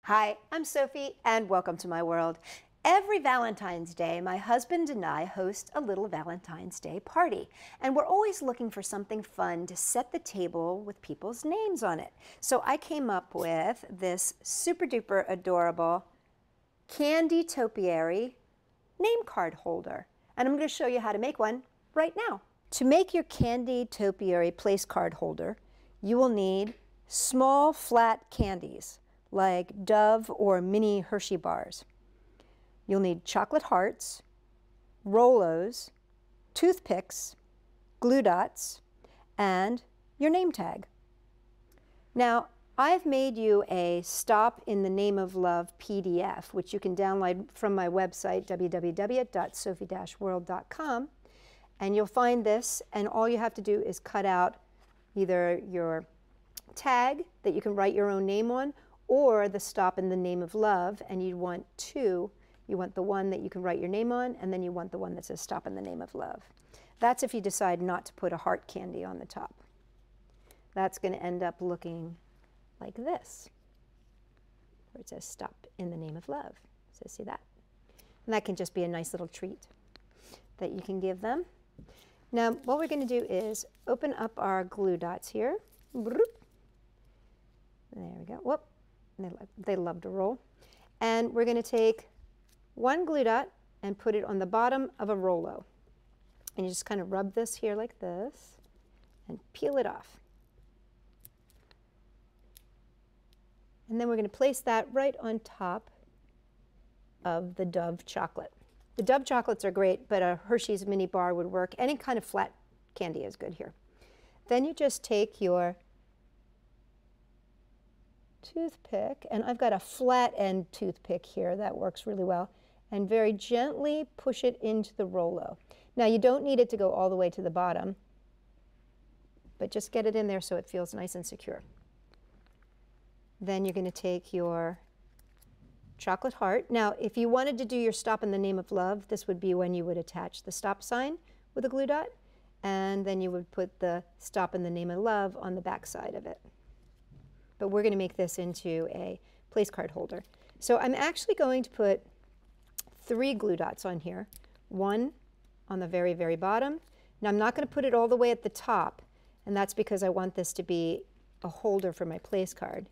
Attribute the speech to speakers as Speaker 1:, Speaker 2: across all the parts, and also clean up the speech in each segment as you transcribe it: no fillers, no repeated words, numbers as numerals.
Speaker 1: Hi, I'm Sophie, and welcome to my world. Every Valentine's Day, my husband and I host a little Valentine's Day party, and we're always looking for something fun to set the table with people's names on it. So I came up with this super duper adorable candy topiary name card holder, and I'm going to show you how to make one right now. To make your candy topiary place card holder, you will need small flat candies like Dove or mini Hershey bars. You'll need chocolate hearts, Rolos, toothpicks, glue dots, and your name tag. Now, I've made you a Stop in the Name of Love PDF, which you can download from my website, www.sophie-world.com, and you'll find this, and all you have to do is cut out either your tag that you can write your own name on, or the Stop in the Name of Love, and you want two. You want the one that you can write your name on, and then you want the one that says Stop in the Name of Love. That's if you decide not to put a heart candy on the top. That's going to end up looking like this, where it says Stop in the Name of Love. So see that? And that can just be a nice little treat that you can give them. Now, what we're going to do is open up our glue dots here. There we go. Whoop. They love to roll. And we're going to take one glue dot and put it on the bottom of a Rolo. And you just kind of rub this here like this and peel it off. And then we're going to place that right on top of the Dove chocolate. The Dove chocolates are great, but a Hershey's mini bar would work. Any kind of flat candy is good here. Then you just take your toothpick, and I've got a flat end toothpick here that works really well, and very gently push it into the Rolo. Now you don't need it to go all the way to the bottom, but just get it in there so it feels nice and secure. Then you're going to take your chocolate heart. Now if you wanted to do your Stop in the Name of Love, this would be when you would attach the stop sign with a glue dot, and then you would put the Stop in the Name of Love on the back side of it. But we're going to make this into a place card holder. So I'm actually going to put 3 glue dots on here, one on the very, very bottom. Now I'm not going to put it all the way at the top, and that's because I want this to be a holder for my place card.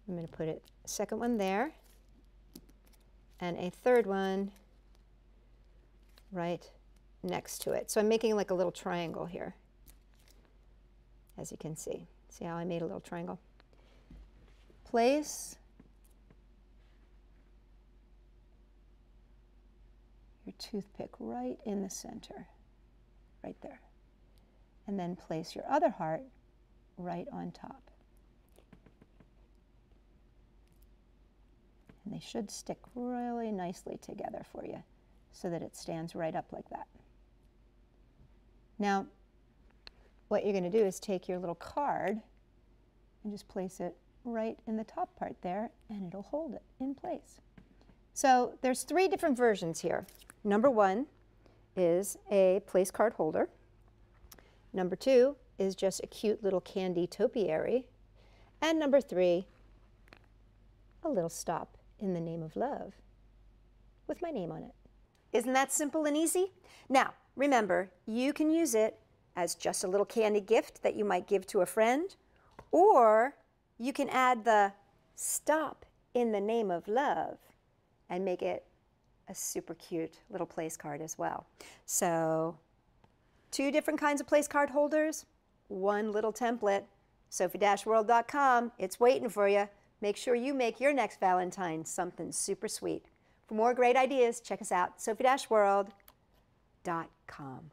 Speaker 1: I'm going to put a second one there, and a third one right next to it. So I'm making like a little triangle here, as you can see. See how I made a little triangle? Place your toothpick right in the center, right there. And then place your other heart right on top. And they should stick really nicely together for you so that it stands right up like that. Now, what you're going to do is take your little card and just place it right in the top part there, and it'll hold it in place. So there's 3 different versions here. Number 1 is a place card holder. Number 2 is just a cute little candy topiary. And number 3, a little Stop in the Name of Love with my name on it. Isn't that simple and easy? Now, remember, you can use it as just a little candy gift that you might give to a friend, or you can add the Stop in the Name of Love and make it a super cute little place card as well. So 2 different kinds of place card holders, 1 little template. Sophie-world.com, it's waiting for you. Make sure you make your next Valentine something super sweet. For more great ideas, check us out, Sophie-world.com.